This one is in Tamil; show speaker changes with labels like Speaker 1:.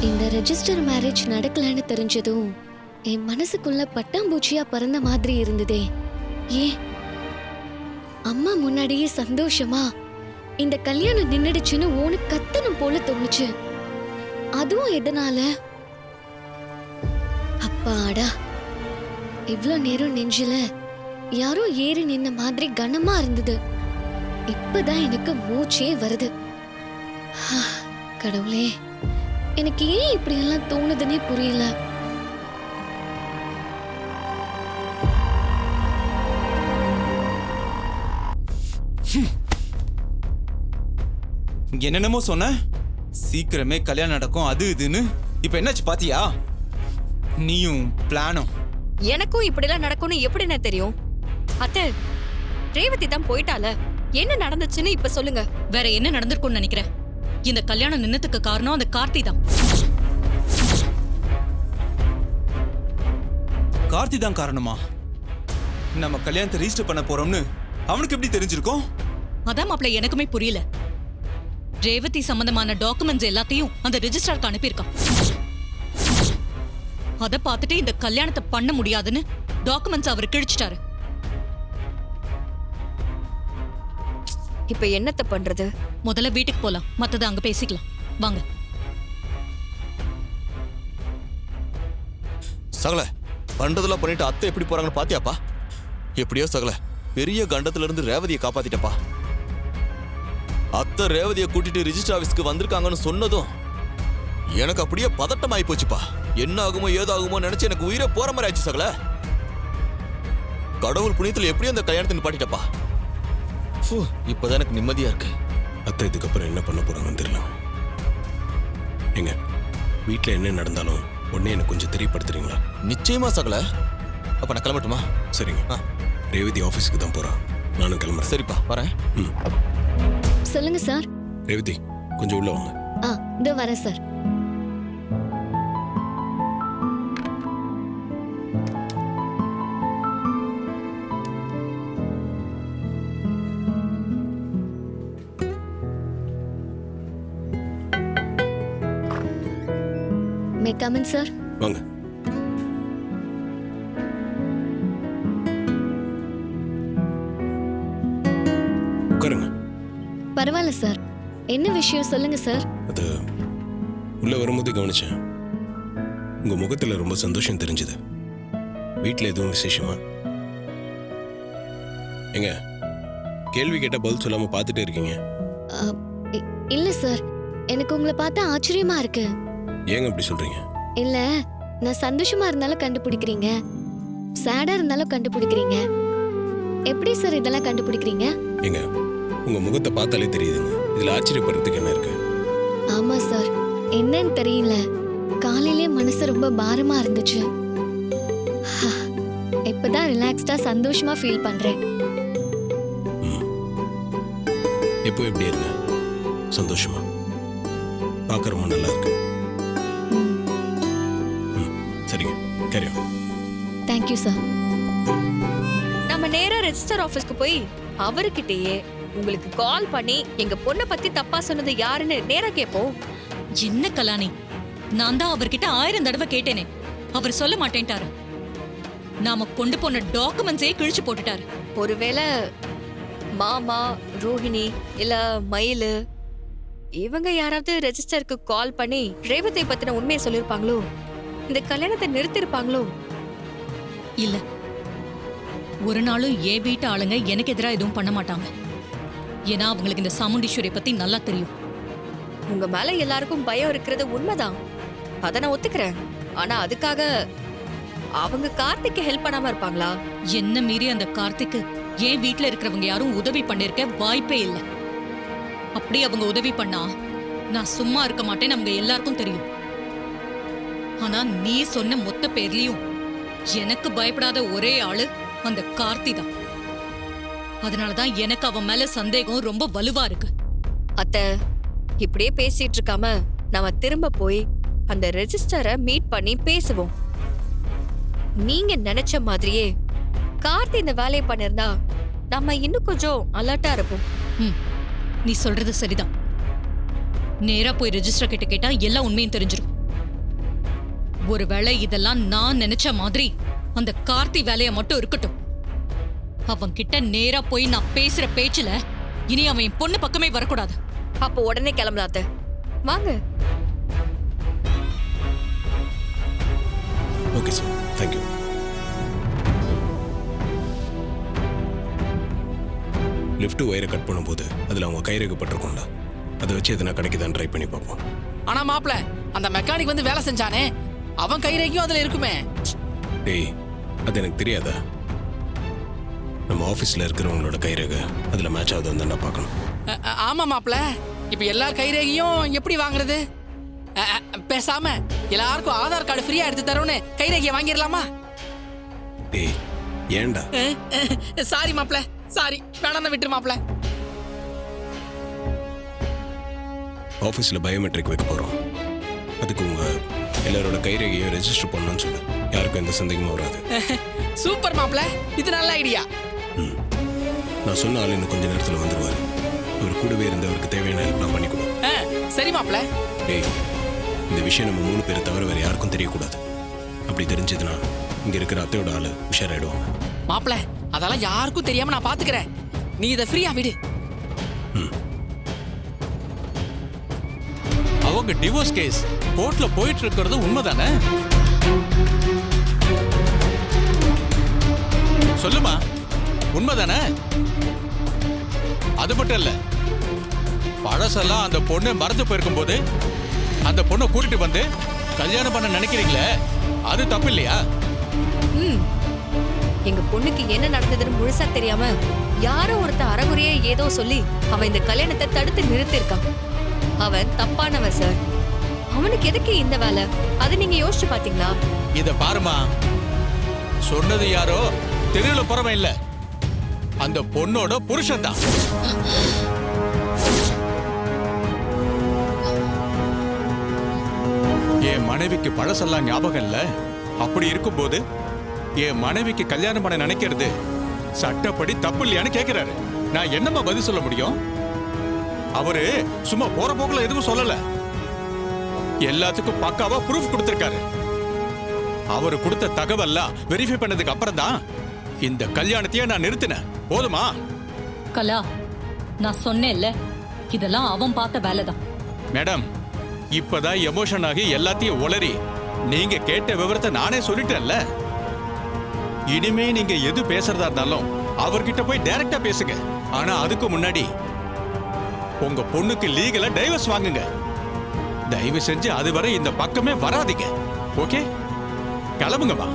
Speaker 1: இந்த ரெஜிஸ்டர் மேரேஜ் நடக்கலன்னு தெரிஞ்சதும் என் மனசுக்குள்ள பட்டாம்பூச்சியா பறந்த மாதிரி இருந்ததே. ஏன் அம்மா முன்னாடியே சந்தோஷமா இந்த கல்யாணம் நின்னுடுச்சுன்னு ஓனு கத்தணும் போல தோணுச்சு. அதுவும் எதனால? அப்பாடா, இவ்ளோ நேரம் நெஞ்சில யாரோ ஏறி நின்ன மாதிரி கனமா இருந்தது. இப்பதான் எனக்கு மூச்சே வருது. கடவுளே, எனக்கு ஏன் இப்படி எல்லாம் தோணுதுன்னே புரியல.
Speaker 2: என்னென்னமோ சொன்ன, சீக்கிரமே கல்யாணம் நடக்கும் அது இதுன்னு. இப்ப என்னாச்சு பாத்தியா? நீயும் பிளானும்.
Speaker 3: எனக்கும் இப்படிலாம் நடக்கும்னு எப்படின்னு தெரியும்? அத்தை, ரேவதி தான் போயிட்டால, என்ன நடந்துச்சுன்னு இப்ப சொல்லுங்க.
Speaker 4: வேற என்ன நடந்திருக்கும்னு நினைக்கிறேன்? இந்த கல்யாணம் நின்னதுக்கு காரணம் அந்த கார்த்தி தான்.
Speaker 2: கார்த்தி தான் காரணமா? நம்ம கல்யாணத்தை ரெஜிஸ்டர் பண்ண போறோம்னு அவனுக்கு எப்படி தெரிஞ்சிருக்கும்?
Speaker 4: அதான் மாப்பிள்ள எனக்குமே புரியல. ரேவதி சம்பந்தமான டாக்குமெண்ட்ஸ் எல்லாத்தையும் அந்த ரெஜிஸ்ட்ராருக்கு அனுப்பியிருக்கான். அத பார்த்துட்டு இந்த கல்யாணத்தை பண்ண முடியாதுன்னு டாக்குமெண்ட்ஸ் அவர் கிழிச்சிட்டாரு.
Speaker 3: இப்ப என்னத்த பண்றது?
Speaker 4: முதல்ல வீட்டுக்கு போலாம், மத்தத அங்க பேசிக்கலாம் வாங்க.
Speaker 5: சகல பண்றதெல்லாம் பண்ணிட்டு அத்தை எப்படி போறாங்கன்னு பாத்தியாப்பா? எப்படியோ சகல பெரிய கண்டத்துல இருந்து ரேவதியை காப்பாத்திட்டப்பா. அத்தை ரேவதியை கூட்டிட்டு ரிஜிஸ்டர் ஆபீஸ்க்கு வந்திருக்காங்கன்னு சொன்னதும் எனக்கு அப்படியே பதட்டம் ஆயி போச்சுப்பா. என்ன ஆகுமோ ஏதாகுமோ நினைச்சு எனக்கு உயிரை போற மாதிரி ஆச்சு சகல. கடவுள் புண்ணியத்துல எப்படியும் அந்த கல்யாணத்தை நிப்பாட்டிட்டப்பா. இப்பதான் எனக்கு நிம்மதியா இருக்கு.
Speaker 6: அத்தை இதுக்கப்புறம் என்ன பண்ண போறாங்கன்னு தெரியல. எங்க வீட்டுல என்ன நடந்தாலும் உடனே எனக்கு கொஞ்சம் தெரியப்படுத்துறீங்களா?
Speaker 5: நிச்சயமா சகல. அப்ப நான் கிளம்பட்டுமா?
Speaker 6: சரிங்க. ரேவதி ஆபீஸ்க்கு தான் போறா, நானும் கிளம்புறேன்.
Speaker 5: சரிப்பா, வரேன்.
Speaker 1: சொல்லுங்க சார்.
Speaker 6: ரேவதி கொஞ்சம் உள்ள வாங்க.
Speaker 1: இதோ வரேன் sir. May come in sir.
Speaker 6: வாங்க. உட்காருங்க.
Speaker 1: பரவாயில்ல சார். என்ன விஷயம் சொல்லுங்க சார்.
Speaker 6: அது உள்ள வரும்போது கவனிச்சேன், உங்க முகத்துல ரொம்ப சந்தோஷம் தெரிஞ்சது. வீட்டுல எதுவும் விசேஷமா? எங்க கேள்வி கேட்ட பதில் சொல்லாம பாத்துட்டே இருக்கீங்க?
Speaker 1: இல்ல சார், எனக்கு உங்களை பார்த்தா ஆச்சரியமா இருக்கு.
Speaker 6: ஏங்க அப்படி சொல்றீங்க?
Speaker 1: இல்ல, நான் சந்தோஷமா இருந்தாலும் கண்டுபிடிக்கிறீங்க, சேடா இருந்தாலும் கண்டுபிடிக்கிறீங்க. எப்படி சார் இதெல்லாம் கண்டுபிடிக்கிறீங்க?
Speaker 6: ஏங்க உங்க முகத்தை பார்த்தாலே தெரியுதுங்க, இதுல ஆச்சரியப்படுறதுக்கு என்ன இருக்கு?
Speaker 1: ஆமா சார், என்னன்னு தெரியல, காலையிலே மனசு ரொம்ப பாரமா இருந்துச்சு. இப்பதான் ரிலாக்ஸ்டா சந்தோஷமா ஃபீல் பண்றேன்.
Speaker 6: எப்போ எப்படி இருங்க சந்தோஷமா பார்க்க ரொம்ப நல்லா இருக்கு. சரிங்க, carry on.
Speaker 1: Thank you sir.
Speaker 3: நம்ம நேரா ரெஜிஸ்டர் ஆபீஸ்க்கு போய் அவர்கிட்டயே உங்களுக்கு கால் பண்ணி எங்க பொண்ணை பத்தி தப்பா சொன்னது யாருன்னு நேரா கேட்போம்.
Speaker 4: என்ன கலானி, நான் தான் அவர்கிட்ட 1000 தடவை கேட்டேனே, அவர் சொல்ல மாட்டேன்ட்டாரு. நாம கொண்டு போன டாக்குமெண்ட்ஸே கிழிச்சு போட்டுட்டாரு.
Speaker 3: ஒருவேளை மாமா, ரோஹிணி இல்ல மயிலு இவங்க யாராவது ரெஜிஸ்டருக்கு கால் பண்ணி ரேவதி பத்தின உண்மையை சொல்லிருப்பாங்களோ, இந்த கல்யாணத்தை நிறுத்திருப்பாங்களோ?
Speaker 4: இல்ல, ஒரு நாளும் என் வீட்டு ஆளுங்க எனக்கு எதிராக எதுவும் பண்ண மாட்டாங்க. ஏன்னா அவங்களுக்கு இந்த சாமுண்டீஸ்வரி பத்தி நல்லா தெரியும்.
Speaker 3: உங்க மேல எல்லாருக்கும் பயம் இருக்கிறது உண்மைதான், அத நான் ஒத்துக்கிறேன். ஆனா அதுக்காக அவங்க கார்த்திக்கு ஹெல்ப் பண்ணாம இருப்பாங்களா?
Speaker 4: என்ன மீறி அந்த கார்த்திக்கு என் வீட்டுல இருக்கிறவங்க யாரும் உதவி பண்ணிருக்க வாய்ப்பே இல்லை. அப்படி அவங்க உதவி பண்ணா நான் சும்மா இருக்க மாட்டேன்னு அவங்க எல்லாருக்கும் தெரியும். ஆனா நீ சொன்ன மொத்த பேர்லயும் எனக்கு பயப்படாத ஒரே ஆளு அந்த கார்த்தி தான். அதனாலதான் எனக்கு அவன் மேல சந்தேகம் ரொம்ப வலுவா இருக்கு.
Speaker 3: அத்தை, இப்படியே பேசிட்டு இருக்காம நாம திரும்ப போய் அந்த ரெஜிஸ்டரை மீட் பண்ணி பேசுவோம். நீங்க நினைச்ச மாதிரியே கார்த்தி இந்த வேலையை பண்ணிருந்தா நம்ம இன்னும் கொஞ்சம் அலர்ட்டா இருப்போம்.
Speaker 4: நீ சொல்றது சரிதான். நேரா போய் ரெஜிஸ்டர் கிட்ட கேட்டா எல்லா உண்மையும் தெரிஞ்சிடும். ஒருவேளை இதெல்லாம் நான் நினைச்ச மாதிரி அந்த கார்த்தி வேலைய மட்டும் இருக்கட்டும். அவன் கிட்ட நேரா போய் நான் பேசுற பேச்சுல இனி அவன் என் பொண்ணு பக்கமே வரக்கூடாது.
Speaker 3: அப்ப உடனே கிளம்பலாம் அத்தை. வாங்க.
Speaker 6: Okay sir, thank you. லிஃப்ட் ஒயரை கட் பண்ணும்போது அதில் அவங்க கைரேகப்பட்டிருக்கோம்ல, அதை வச்சு எதனா கிடைக்குதான்னு ட்ரை பண்ணி பார்ப்போம்.
Speaker 7: ஆனா மாப்ள, அந்த மெக்கானிக் வந்து வேலை செஞ்சானே, அவன் கைரேகையும் அதுல இருக்குமே.
Speaker 6: டேய், அது எனக்கு தெரியாதா? நம்ம ஆஃபீஸில் இருக்கிறவங்களோட கைரேகை அதில் மேட்ச் ஆகுது தான் பார்க்கணும்.
Speaker 7: ஆமா மாப்ள, இப்ப எல்லா கைரேகையும் எப்படி வாங்குறது? பேசாம எல்லாருக்கும் ஆதார் கார்டு ஃப்ரீயா எடுத்து தரோன்னு கைரேகையை வாங்கிடலாமா?
Speaker 6: டேய், ஏன்டா?
Speaker 7: சாரி மாப்ள, சாரி, வேணாம் விட்டுரு மாப்ள.
Speaker 6: ஆஃபீஸில் பயோமெட்ரிக் வைக்க போகிறோம். அதுக்கு உங்கள் எல்லாரோட கைரேகையும் ரெஜிஸ்டர் பண்ணணும்னு சொல்லு. யாருக்கும் எந்த சந்தேகமும் வராது.
Speaker 7: சூப்பர் மாப்ள, இது நல்ல ஐடியா.
Speaker 6: நான் சொன்ன ஆள் இன்னும் கொஞ்ச நேரத்தில் வந்துடுவார். அவர் கூடவே இருந்து அவருக்கு தேவையான ஹெல்ப் நான் பண்ணி கொடுப்பேன்.
Speaker 7: சரி மாப்ள.
Speaker 6: டேய், இந்த விஷயம் நம்ம 3 பேரை தவிர வேறு யாருக்கும் தெரியக்கூடாது. அப்படி தெரிஞ்சதுன்னா இங்கே இருக்கிற அத்தையோட ஆள் உஷாராயிடுவாங்க.
Speaker 7: மாப்ள, அதெல்லாம் யாருக்கும் தெரியாம நான் பாத்துக்கிறேன். நீ இதை ஃப்ரீயா விடு.
Speaker 8: அவங்க டிவோர்ஸ் கேஸ் கோர்ட்ல போயிட்டு இருக்கிறது உண்மைதானே? சொல்லுமா, உண்மைதானே? அது மட்டும் இல்ல, பழசெல்லாம் அந்த பொண்ணு மறந்து போயிருக்கும் போது அந்த பொண்ணை கூட்டிட்டு வந்து கல்யாணம் பண்ண நினைக்கிறீங்களே, அது தப்பு இல்லையா?
Speaker 3: எங்க பொண்ணுக்கு என்ன நடந்ததுன்னு முழுசா தெரியாம யாரோ ஒருத்த அறகுறையே ஏதோ சொல்லி அவன் இந்த கல்யாணத்தை தடுத்து நிறுத்திருக்கான். அவன் தப்பானவன் சார். அவனுக்கு எதுக்கு இந்த வேலை? அது நீங்க யோசிச்சு பாத்தீங்களா?
Speaker 8: இத பாருமா, சொன்னது யாரோ தெருவுல போறவன் இல்ல, அந்த பொண்ணோட புருஷன் தான். என் மனைவிக்கு பழசெல்லாம் ஞாபகம் இல்ல. அப்படி இருக்கும்போது என் மனைவிக்கு கல்யாணம் பண்ண நினைக்கிறது சட்டப்படி தப்பு இல்லையான்னு கேக்குறாரு. நான் என்னமா பதில் சொல்ல முடியும்? அவரு சும்மா போற போக்குல எதுவும் சொல்லல, எல்லாத்துக்கும் பக்காவா ப்ரூஃப் கொடுத்திருக்காரு. அவரு கொடுத்த தகவல்லாம் வெரிஃபை பண்ணதுக்கு அப்புறம் தான் இந்த கல்யாணத்தையே நான் நிறுத்தினேன். போதுமா?
Speaker 4: கலா, நான் சொன்னேன்ல, இதெல்லாம் அவன் பார்த்த வேலைதான்.
Speaker 8: மேடம், இப்பதான் எமோஷன் ஆகி எல்லாத்தையும் உளறி நீங்க கேட்ட விவரத்தை நானே சொல்லிட்டேன்ல. இனிமே நீங்க எது பேசுறதா இருந்தாலும் அவர்கிட்ட போய் டைரக்டா பேசுங்க. ஆனா அதுக்கு முன்னாடி உங்க பொண்ணுக்கு லீகலா டைவர்ஸ் வாங்குங்க. தயவு செஞ்சு அதுவரை இந்த பக்கமே வராதீங்க. ஓகே, கிளம்புங்கம்மா.